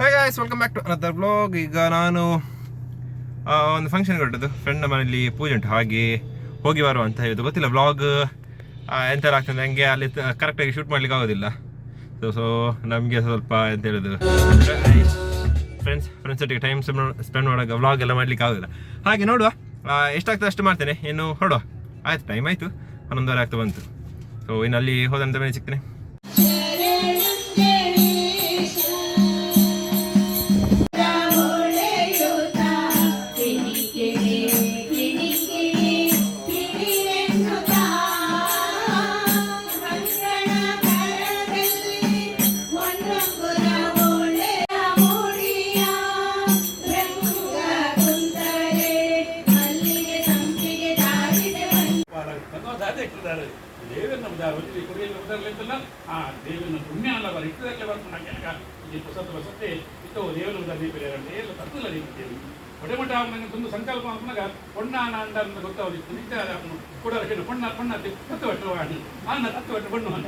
Hi guys, welcome back to another blog. ಈಗ ನಾನು ಒಂದು ಫಂಕ್ಷನ್ಗೆ ಹೊರಟದ್ದು. ಫ್ರೆಂಡ್ ಮನೇಲಿ ಪೂಜೆ ಉಂಟು, ಹಾಗೆ ಹೋಗಿ ಬರುವ ಅಂತ ಹೇಳಿದ್ದು. ಗೊತ್ತಿಲ್ಲ ಬ್ಲಾಗ್ ಎಂತೆಲ್ಲ ಆಗ್ತದೆ, ನನಗೆ ಅಲ್ಲಿ ಕರೆಕ್ಟಾಗಿ ಶೂಟ್ ಮಾಡ್ಲಿಕ್ಕೆ ಆಗೋದಿಲ್ಲ. ಸೊ ನಮಗೆ ಸ್ವಲ್ಪ ಎಂತ ಹೇಳೋದು, ಫ್ರೆಂಡ್ಸ್ ಒಟ್ಟಿಗೆ ಟೈಮ್ ಸ್ಪೆಂಡ್ ಮಾಡುವಾಗ ವ್ಲಾಗ್ ಎಲ್ಲ ಮಾಡ್ಲಿಕ್ಕೆ ಆಗೋದಿಲ್ಲ. ಹಾಗೆ ನೋಡುವ, ಎಷ್ಟಾಗ್ತದೆ ಅಷ್ಟು ಮಾಡ್ತೇನೆ. ಇನ್ನು ಹೊರಡುವ. ಆಯ್ತು, ಟೈಮ್ ಆಯಿತು, 11:30 ಆಗ್ತಾ ಬಂತು. ಸೊ ಇನ್ನು ಅಲ್ಲಿ ಹೋದಂತ ಮೇಲೆ ಸಿಗ್ತೇನೆ. ದೇವಿನ ಪುಣ್ಯ ಅಲ್ಲ ಇಟ್ಟದಲ್ಲೇ ಬರ್ತಾನೆ ಕನಕ ಇದು ಸತ್ತೆ ಇತ್ತು ದೇವನ ದೀಪಿದೆ ಎಲ್ಲ ತಪ್ಪಲ್ಲ ರೀತಿಯಲ್ಲಿ ಒಡೆಮಠ ಅವನಿಗೆ ಒಂದು ಸಂಕಲ್ಪ ಅವನಾಗ ಪೊಣ್ಣಾನ ಅಂಡ ಅಂತ ಗೊತ್ತಾಗೋದಿತ್ತು. ನಿಜ ಅವನು ಕೂಡ ಪೊಣ್ಣ ಹತ್ತು ಆನ 10 ವರ್ಷ ಪೊಣ್ಣು ಅಂತ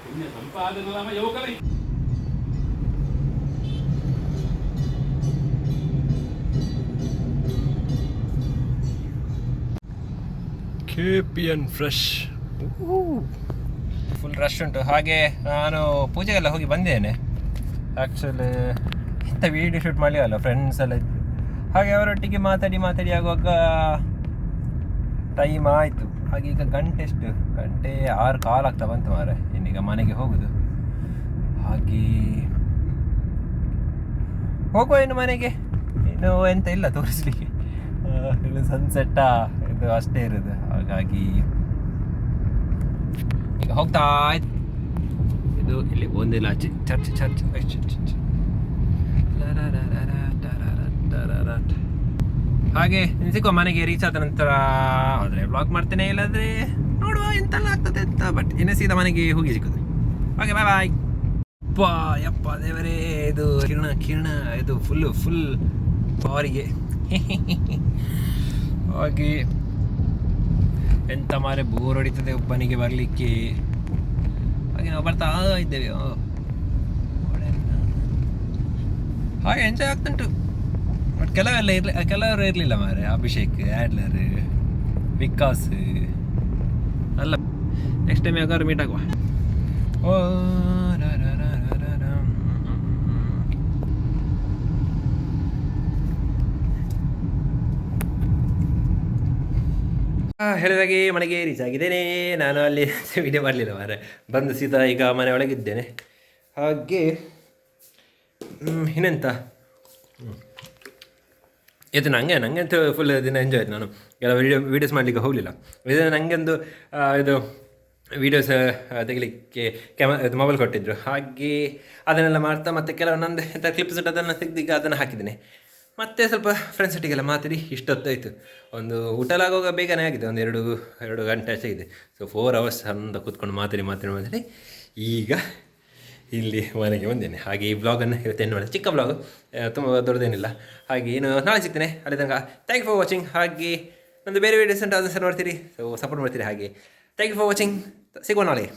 ಪುಣ್ಯ ಸಂಪಾದನೆ ಯುವಕರ KPN ಫ್ರೆಶ್ ಫುಲ್ ರಶ್ ಉಂಟು. ಹಾಗೆ ನಾನು ಪೂಜೆಗೆಲ್ಲ ಹೋಗಿ ಬಂದೇನೆ. ಆ್ಯಕ್ಚುಲಿ ಇಂಥ ವೀಡಿಯೋ ಶೂಟ್ ಮಾಡಲಿಲ್ಲ, ಫ್ರೆಂಡ್ಸ್ ಎಲ್ಲ ಇತ್ತು. ಹಾಗೆ ಅವರೊಟ್ಟಿಗೆ ಮಾತಾಡಿ ಆಗುವಾಗ ಟೈಮ್ ಆಯಿತು. ಹಾಗೆ ಈಗ ಗಂಟೆ 6:15 ಆಗ್ತಾ ಬಂತು ಮಾರೆ. ಇನ್ನೀಗ ಮನೆಗೆ ಹೋಗೋದು. ಹಾಗೆ ಹೋಗುವ ಇನ್ನು ಮನೆಗೆ. ಇನ್ನು ಎಂತ ಇಲ್ಲ ತೋರಿಸ್ಲಿಕ್ಕೆ, ಇನ್ನು ಸನ್ಸೆಟ್ಟಾ ಇದು ಅಷ್ಟೇ ಇರೋದು. ಹಾಗಾಗಿ ಈಗ ಹೋಗ್ತಾ ಆಯ್ತು. ಇದು ಇಲ್ಲಿ ಒಂದಿಲ್ಲ ಚರ್ಚ್ ಹಾಗೆ ಸಿಕ್ಕುವ ಮನೆಗೆ ರೀಚ್ ಆದ ನಂತರ ಆದರೆ ಬ್ಲಾಗ್ ಮಾಡ್ತೇನೆ, ಇಲ್ಲಾಂದರೆ ನೋಡುವ ಎಂತೆಲ್ಲ ಆಗ್ತದೆ ಅಂತ. ಬಟ್ ಇನ್ನೇ ಸೀದಾ ಮನೆಗೆ ಹೋಗಿ ಸಿಕ್ಕೋದು. ಹಾಗೆ ಬಾಯ್. ಯಪ್ಪ ದೇವರೇ, ಇದು ಕಿರಣ ಇದು ಫುಲ್ ಪವರಿಗೆ. ಹಾಗೆ ಎಂತ ಮಾರೆ ಬೋರ್ ಹೊಡಿತದೆ ಒಬ್ಬನಿಗೆ ಬರಲಿಕ್ಕೆ. ಹಾಗೆ ನಾವು ಬರ್ತಾ ಇದ್ದೇವೆ. ಹಾಗೆ ಎಂಜಾಯ್ ಆಗ್ತುಂಟು. ಬಟ್ ಕೆಲವರು ಇರಲಿಲ್ಲ ಮಾರೆ. ಅಭಿಷೇಕ್, ಆಡ್ಲರ್, ವಿಕಾಸ್ ಅಲ್ಲ. ನೆಕ್ಸ್ಟ್ ಟೈಮ್ ಯಾವಾಗಾದ್ರು ಮೀಟ್ ಆಗುವ. ಹೇಳಿದಾಗೆ ಮನೆಗೆ ರೀಚ್ ಆಗಿದ್ದೇನೆ. ನಾನು ಅಲ್ಲಿ ವಿಡಿಯೋ ಮಾಡಲಿಲ್ಲ ಮಾರೆ. ಬಂದು ಸೀದಾ ಈಗ ಮನೆ ಒಳಗಿದ್ದೇನೆ. ಹಾಗೆ ಇನ್ನೆಂತ ಇದು ನನಗಂತೂ ಫುಲ್ ದಿನ ಎಂಜಾಯ್ ಆಯ್ತು. ನಾನು ಎಲ್ಲ ವೀಡಿಯೋಸ್ ಮಾಡಲಿಕ್ಕೆ ಹೋಗಲಿಲ್ಲ. ಇದು ನನಗೊಂದು ಇದು ವೀಡಿಯೋಸ್ ತೆಗಿಲಿಕ್ಕೆ ಇದು ಮೊಬೈಲ್ ಕೊಟ್ಟಿದ್ದರು. ಹಾಗೆ ಅದನ್ನೆಲ್ಲ ಮಾಡ್ತಾ ಮತ್ತೆ ಕೆಲವು ನಂದು ಎಂಥ ಕ್ಲಿಪ್ಸ್ ಉಂಟು ಅದನ್ನು ತೆಗೆದೀಗ ಅದನ್ನು ಹಾಕಿದ್ದೇನೆ. ಮತ್ತು ಸ್ವಲ್ಪ ಫ್ರೆಂಡ್ಸ್ ಒಟ್ಟಿಗೆಲ್ಲ ಮಾತಾಡಿ ಇಷ್ಟೊತ್ತಾಯಿತು. ಒಂದು ಊಟ ಎಲ್ಲ ಆಗುವಾಗ ಬೇಗನೆ ಆಗಿದೆ, ಒಂದು 2 ಗಂಟೆ ಆಗಿದೆ. ಸೊ 4 hours ಅಂತ ಕೂತ್ಕೊಂಡು ಮಾತಾಡಿ ಈಗ ಇಲ್ಲಿ ಮನೆಗೆ ಬಂದೇನೆ. ಹಾಗೆ ಈ ಬ್ಲಾಗನ್ನು ಇವತ್ತೇನು ಮಾಡಿದೆ, ಚಿಕ್ಕ ಬ್ಲಾಗ್, ತುಂಬ ದೊಡ್ಡದೇನಿಲ್ಲ. ಹಾಗೆ ಏನು ನಾಳೆ ಸಿಗ್ತೇನೆ. ಅಲ್ಲಿ ತನಕ ಥ್ಯಾಂಕ್ ಯು ಫಾರ್ ವಾಚಿಂಗ್. ಹಾಗೆ ನಂದು ಬೇರೆ ವೀಡಿಯೋಸ್ ಉಂಟು, ಅದನ್ನು ಸಹ ನೋಡ್ತೀರಿ. ಸೊ ಸಪೋರ್ಟ್ ಮಾಡ್ತೀರಿ. ಹಾಗೆ ಥ್ಯಾಂಕ್ ಯು ಫಾರ್ ವಾಚಿಂಗ್. ಸಿಗುವ ನಾಳೆ.